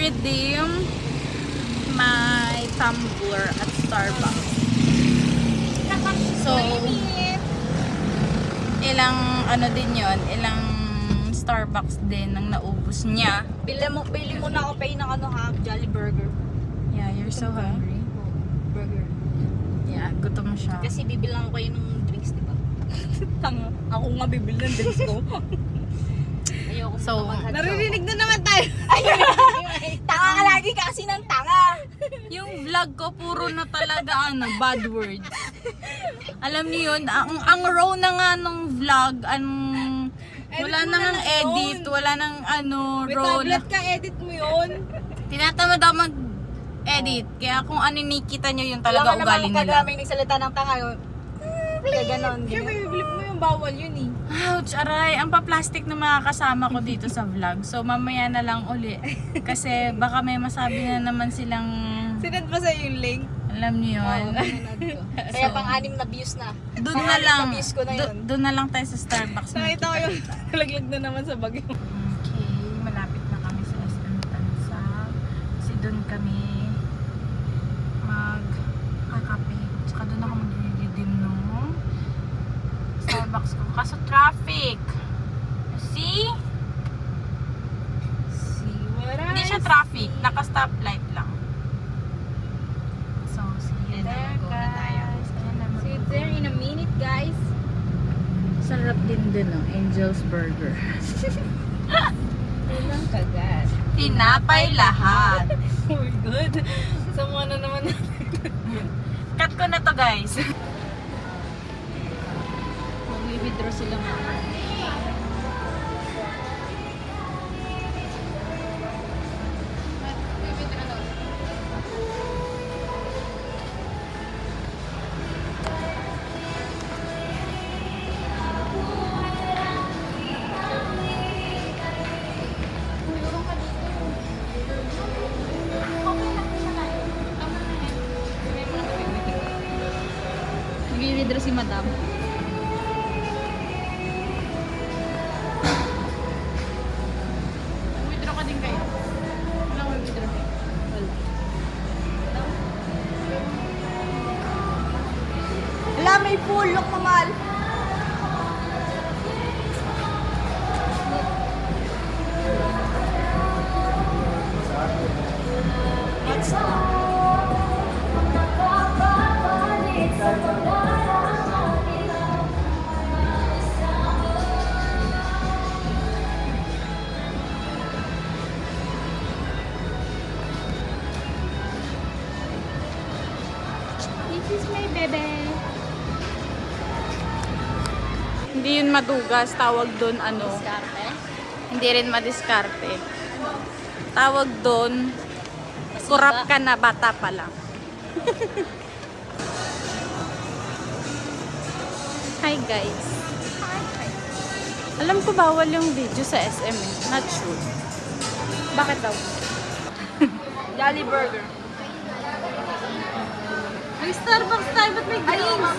redeem my tumbler at Starbucks. So, ilang ano din yon, ilang Starbucks din ang naubos niya. Bili mo na ako pay ng ano ha, Jolly Burger. Yeah, you're so hungry. Burger. Yeah, gutom siya. Kasi bibilang ko kayo ng drinks, di ba? Tanga. Ako nga bibili ng drinks ko. Ayoko So, Naririnig na naman tayo. Tanga ka lagi kasi ng tanga. yung vlog ko puro na talaga bad words. Alam niyo yun, ang raw na nga nung vlog, wala mo nang na lang edit, yun. wala nang May raw. tablet ka, edit mo yun. Tinatamad ako mag-edit. Kaya kung ano nakikita nyo, yung talaga Wala ugali naman nila. kami nagsalita ng tanga yun. Kaya ganon. Siyempre, biblip mo yung bawal yun eh. Ouch, aray. Ang pa-plastic ng mga kasama ko dito sa vlog. So, mamaya na lang uli. Kasi baka may masabi na naman silang, Sinend pa sa'yo yung link. alam niyo yun. Kaya pang-anim na views na. Doon na lang. Views ko na yun. Doon na lang tayo sa Starbucks. Nakita ko yung laglag na naman sa bagyo. Okay, malapit na kami sa SM Tansa. Kasi doon kami magkakape. Tsaka doon ako mag-redeem nung Starbucks ko. Kaso traffic. See? See what Hindi siya traffic. Naka-stoplight lang. So, see you there, Go na tayo. guys. Ayan na, See you there in a minute, guys. sarap din dun, no? Angel's Burger. Walang kagat. Tinapay lahat. Oh my God. Sama na naman natin. Cut ko na to, guys. Mag-withdraw sila mga. Nag-withdraw si madam. Withdraw ka din kayo. Walang withdraw. Wala, may pulok na mahal. This is my bebe. Hindi yun madugas. Tawag doon Diskarte? hindi rin madiskarte. Tawag doon, kurap ka na, bata pa lang. Hi guys. Alam ko bawal yung video sa SM eh. Not sure. Bakit daw? Jolly Burger. Ay, Starbucks tayo. Ba't may drinks?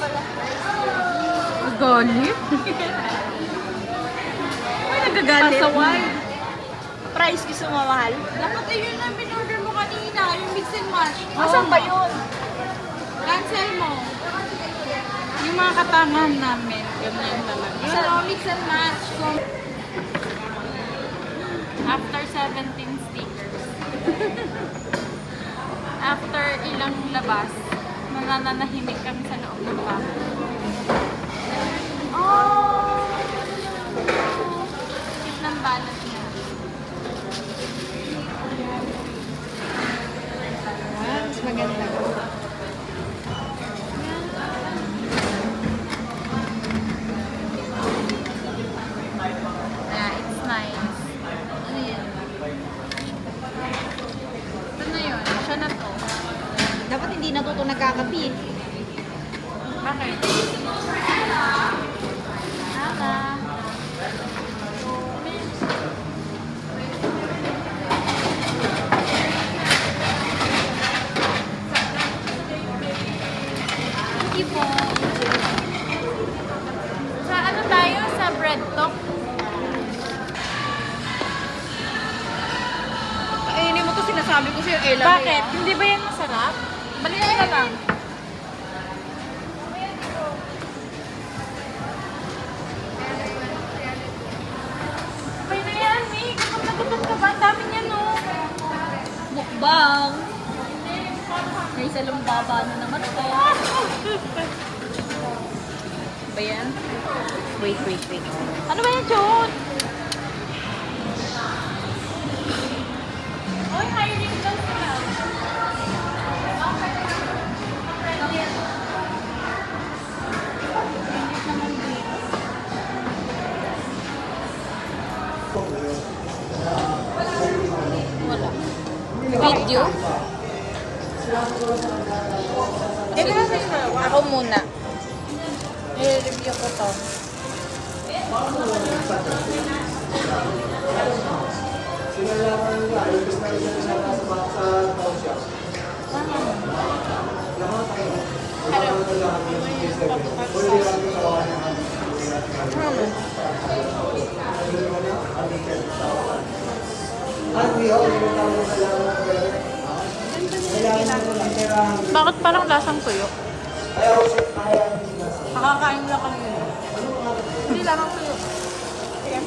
Galit? May nagagalit. Pasaway. Price gusto mo mahal? Dapat ayun na order mo kanina. Yung mix and match. Asan ba yun? Cancel mo. Yung mga katangahan namin, ganyan talaga. Yun o, mix and match. After 17 stickers. After ilang labas, nananahimik kami sa loob ng bahay. Oh! Cute ng balance niya. Mas maganda. Yeah, it's nice. Ano yan? Ito na yun. Siya na to. Dapat hindi natuto nagkakapi. yung Ella. Bakit? Hindi ba yan masarap? Balikan na lang. Okay na yan, Mi. Kapag nagutom ka ba? Ang dami niyan, no? Mukbang. May salumbaba na naman ito. Ba yan? Wait. Ano ba yan, Jun? Oy, hiring daw sila. Wala. Video? Ako muna. I-review ko to. Bakit parang lasang tuyo? Nakakain lang kami yun. Hindi lamang tuyo. Ayan.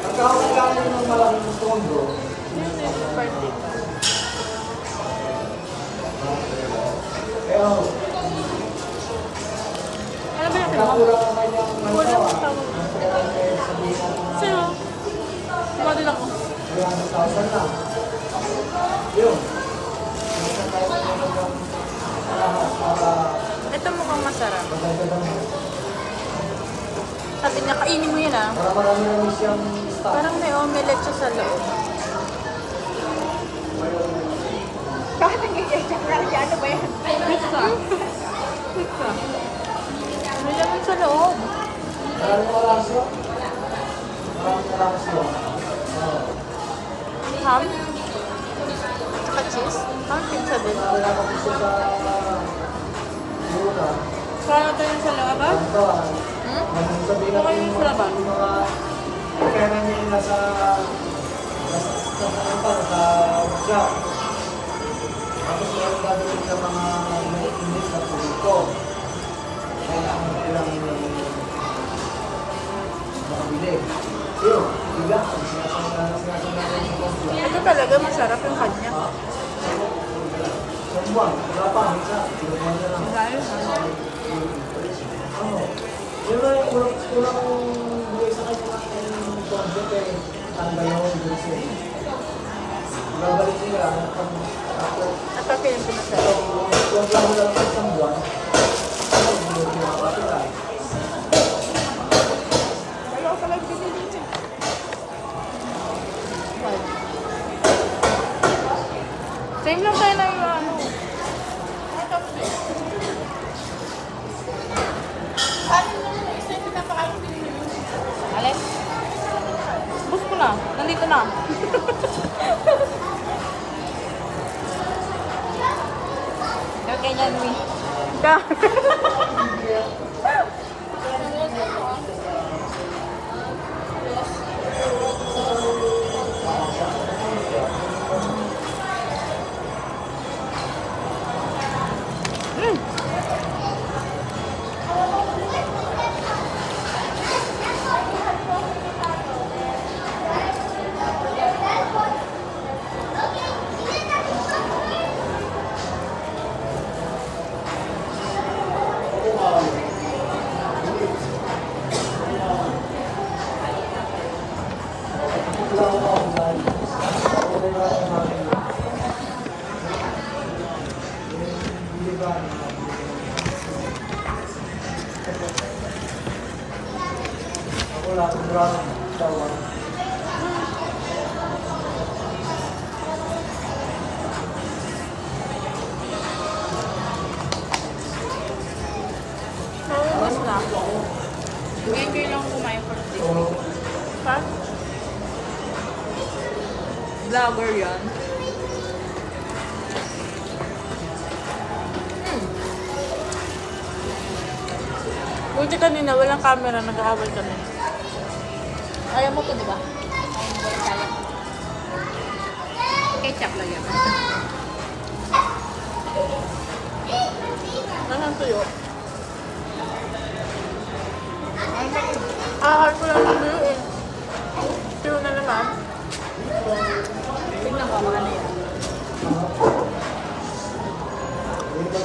Pagkakailangan ng malaking tondo, Birthday. pero Ano ba yung kakulang ang kanyang Wala mantawa. akong tawag. Sabihin natin Sino? Model ako. 300,000 na. Yun. Nasa tayo na ng lahat para Ito mukhang masarap. magdagdagan mo. Sabi niya, kainin mo yun ah. Para marami namin siyang staff. Parang may omelette siya sa loob. Bakit nangyayari siya? Ano ba yan? Pizza. Pizza. May laman sa loob. Maraming oras yun. Maraming oras yun. Oo. Ham. Tsaka cheese. Ham pizza din. Wala ka gusto sa muna. Kaya ito yung sa loob ah? Kantawan. Sabihin Okay natin yung yung laban. mga pera niya yung nasa workshop. Tapos meron gagawin ng mga mainit na produkto. Kailangan ilang makabili. Yun, biga. Sinasabi natin yung cost lang. Ito talaga masarap yung kanya. Sa buwan, wala pa, isa. Ilan na lang. Dahil Oo. Yun na yung unang bigay sa kanya ng concept eh, ang dalawang dulce. Babalik nila kung ako, ito yung pinasarap. huwag lang lang sa isang buwan. Ano, hindi mo pinakapila. Wala ko lang pinili niya. Same lang tayo ng ano. Alin? Bus ko na. Nandito na. Okay, yan, Mi. Ka. Ako lahat ng brown dawan. Naubos na ako. Ngayon kayo lang kumain for this. So, Ha? Vlogger yan. Buti kanina, walang camera, nag-aawal kami. Ayaw mo to, di ba? Ketchup lagyan. Nasaan tuyo? Ah, ko lang ang tuyo eh. Tuyo na naman. Tignan ko, mga na yan.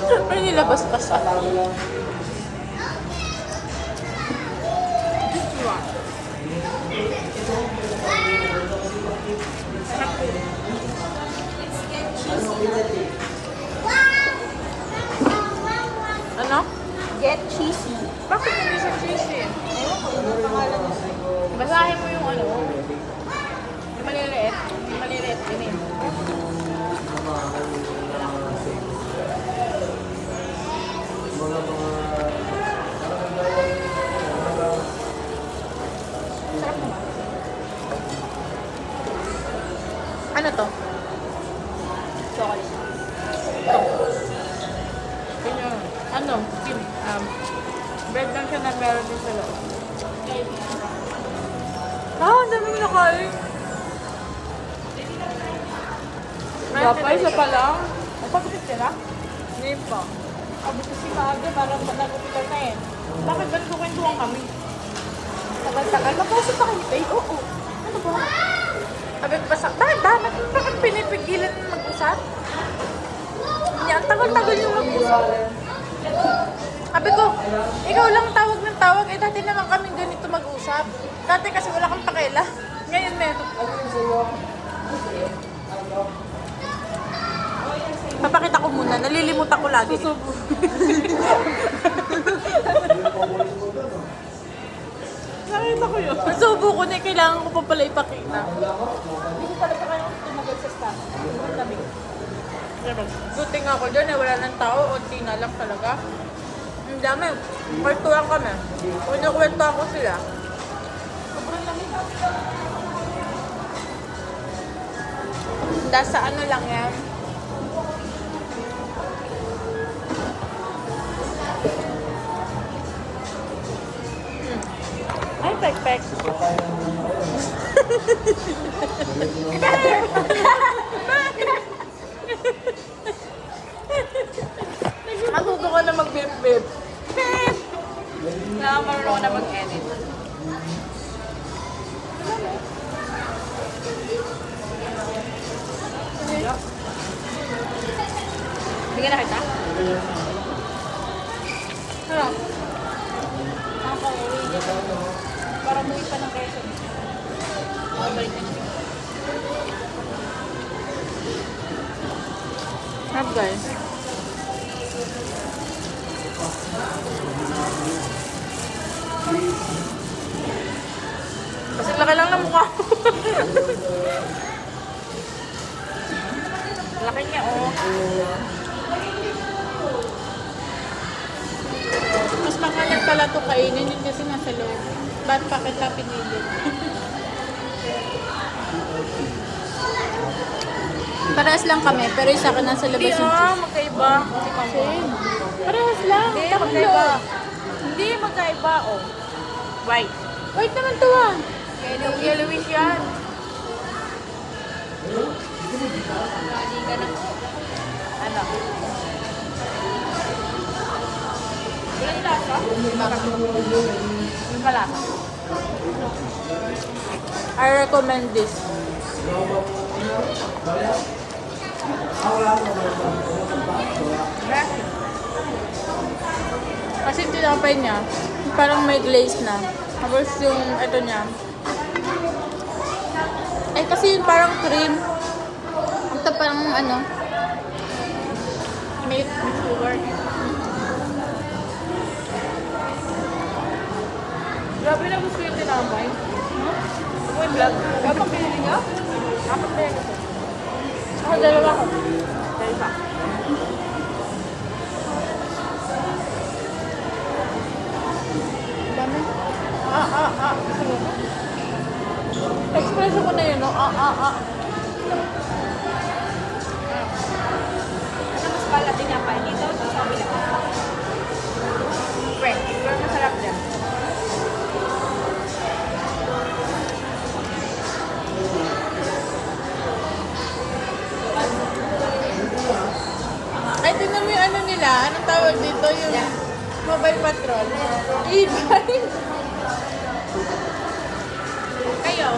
Siyempre nilabas pa siya. Ano? Get cheesy. Bakit hindi siya cheesy? Ewan ko, yung pangalan niya. Basahin mo yung ano. Yung maliliit. Yung maliliit din eh. Sarap naman. Ano to? Chocolate. Yun. Ano? Bread lang siya na meron din sa loob. Ah, ang dami mo nakain. Dapat, isa pa lang. Napagpit sila? Hindi pa. Abot ko si Maaga, parang nagpitan na eh. Bakit ba nagkukwentuhan kami? Tagal-tagal. Magpasok pa kayo tayo? Oo. Ano ba? Sabi ko ba sa... Bakit pinipigilan mag-usap? Hindi, ang tagal-tagal yung mag-usap. Sabi ko, ikaw lang tawag ng tawag. Eh, dati naman kami ganito mag-usap. Dati kasi wala kang pakila. Ngayon meron. Papakita ko muna. Nalilimutan ko lagi. Nakita ko yun. Subo ko na kailangan ko pa pala ipakita. Hindi ko pala pa kayo tumagal sa staff. Ang tabi. Buti nga ako dyan eh, wala nang tao, unti na lang talaga. Ang dami, kwartuhan kami. Kung nakwentuhan ko sila. Sobrang lamig. Nasa ano lang yan. Ay, pek-pek. Matuto ka na mag-bip-bip. Marunong na mag-edit. Bigyan na kita? Sarap. Nakaka-uwi dito. Para muwi pa ng Quezon. Babalik na siya. Sarap guys. Kasi laki lang ng mukha. Laki niya, oh. Mas makalat pala ito kainin yun kasi nasa loob. Ba't pa kita pinili? Parehas lang kami, pero isa ka nasa labas yung cheese. Magkaiba. Same. Parehas lang. Hindi, Tatlo. magkaiba. Hindi, magkaiba, oh. White. Wait naman to ah. Yellowish yan. Lagi ka na. Ano? Walang lasa? Yung malasa. I recommend this. Kasi tinapay niya, parang may glaze na. Tapos yung ito niya. Eh kasi yun parang cream. Ito parang ano. Milk with sugar. Grabe na gusto yung tinapay. Ako yung vlog. Kapag pinili niya? Apat na yan ito. Ako dalawa ko. Dahil pa. Dami. Gusto mo? Expresso ko na yun, no? Ano mas pala tinapay? Dito o sa kabila? Pwede. Pero masarap dyan. mo yung ano nila? Anong tawag dito? Yung mobile patrol. E-bike. Kayo?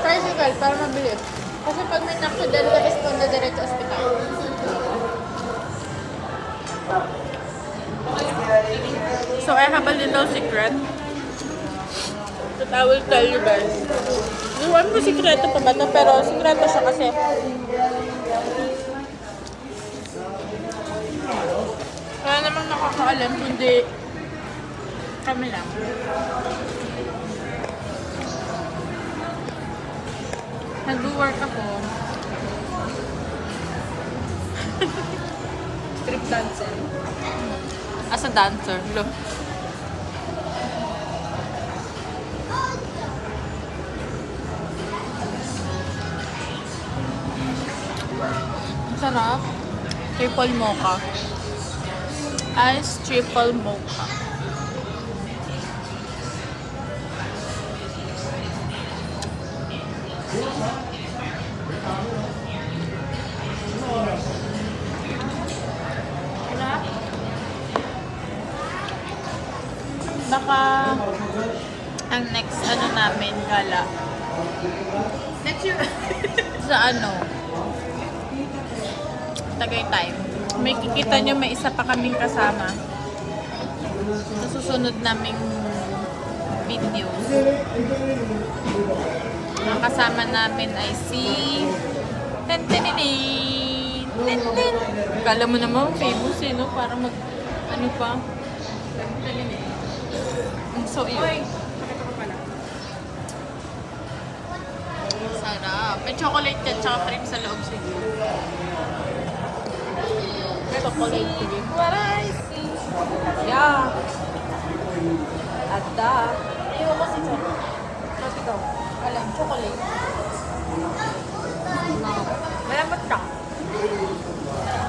Tricycle, para mabilis. Kasi pag may naksidal ka, responda diretso ospital. So I have a little secret that I will tell you guys. Iwan ko sikreto pa ba ito? Pero sikreto siya kasi wala namang nakakaalam kundi kami lang. Nag-work ako. Strip dancer. As a dancer. Look. Ang sarap. Triple mocha. Ice triple mocha. Baka ang next ano namin gala. Next year. Sa ano? Tagaytay. May kikita nyo, may isa pa kaming kasama. Sa susunod naming videos. Ang kasama namin ay si Tenteninin. Tenten. Kala mo naman famous eh, no? Para mag ano pa. Tenteninin. So, yun. Sarap. May chocolate yan, tsaka cream sa loob siguro. Chocolate cream. What I see. Yeah. At the... Iwan ko si chocolate. Tapos ikaw. Alam, chocolate. Malambot ka.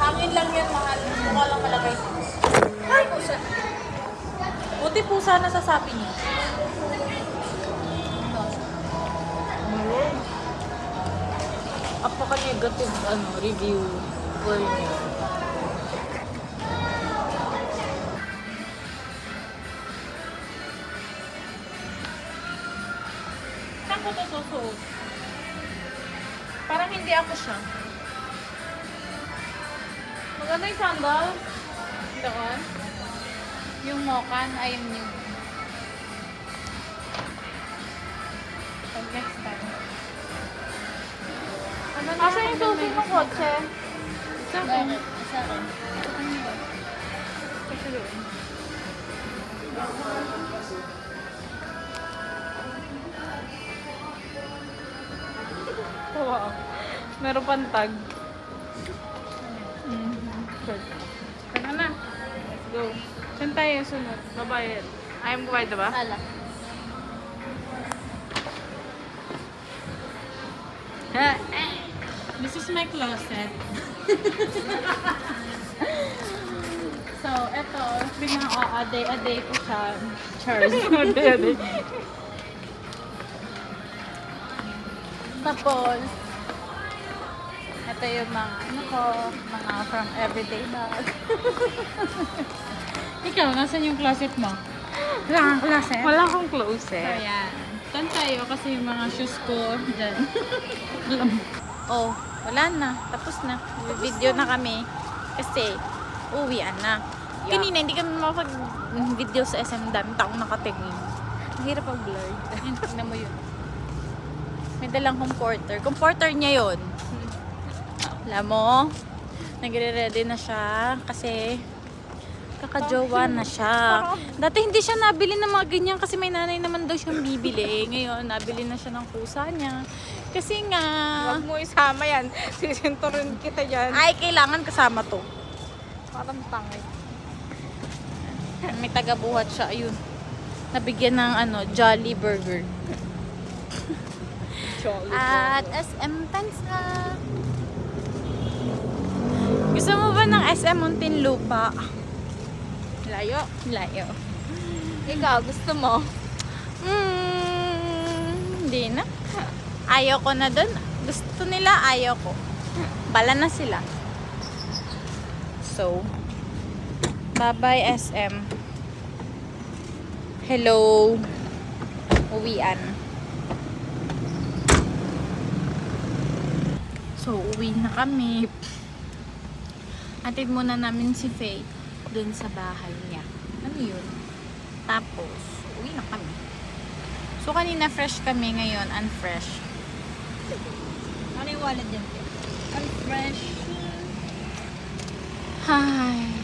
Hangin lang yan, mahal. Mukha lang malagay. Ay, pusa. Buti po sana sa sapi niyo. Apaka-negative review for me. Saan ko ito susuot? Parang hindi ako siya. Maganda yung sandal. Doon. Yung mokan, ay yung new. Pag next time. Asa yung susi ng kotse? Sa akin. Sa akin. Kasi doon. Wow. Meron pang tag. Tara na. Let's go. Saan tayo sunod? Babayad. Ayaw mo kubayad, diba? Ala. This is my closet. So, eto, pinaka-a-day ko siya. Charles. A-day. Tapos, ito yung mga, mga from everyday bag. Ikaw, nasan yung closet mo? Wala kang closet? Wala akong So, closet. yan. Tan tayo kasi yung mga shoes ko dyan. Oh, wala na. Tapos na. Video na kami. Kasi, uwian na. Yeah. Kanina, hindi kami makapag-video sa SM. Dami taong nakatingin. Ang hirap pag-blur. Tingnan mo yun. May dalang comforter. Comforter niya yun. Alam mo, nagre-ready na siya kasi kakajowa na siya. Dati hindi siya nabili ng mga ganyan kasi may nanay naman daw siyang bibili. Ngayon, nabili na siya ng kusa niya. Kasi nga, Huwag mo isama yan. Sisinturin kita dyan. ay, kailangan kasama to. Parang tangay. May tagabuhat siya. Ayun. Nabigyan ng Jolly Burger. At SM Tansa. Gusto mo ba ng SM Muntinlupa? Layo. Layo. Ikaw, gusto mo? Hindi na. Ayaw ko na dun. Gusto nila, ayaw ko. Bala na sila. So, bye-bye SM. Hello. Uwian. So, uwi na kami. Atid muna namin si Faye dun sa bahay niya. Ano yun? Tapos, uwi na kami. So, kanina fresh kami, ngayon unfresh. Ano yung wallet dyan? Unfresh. Hi.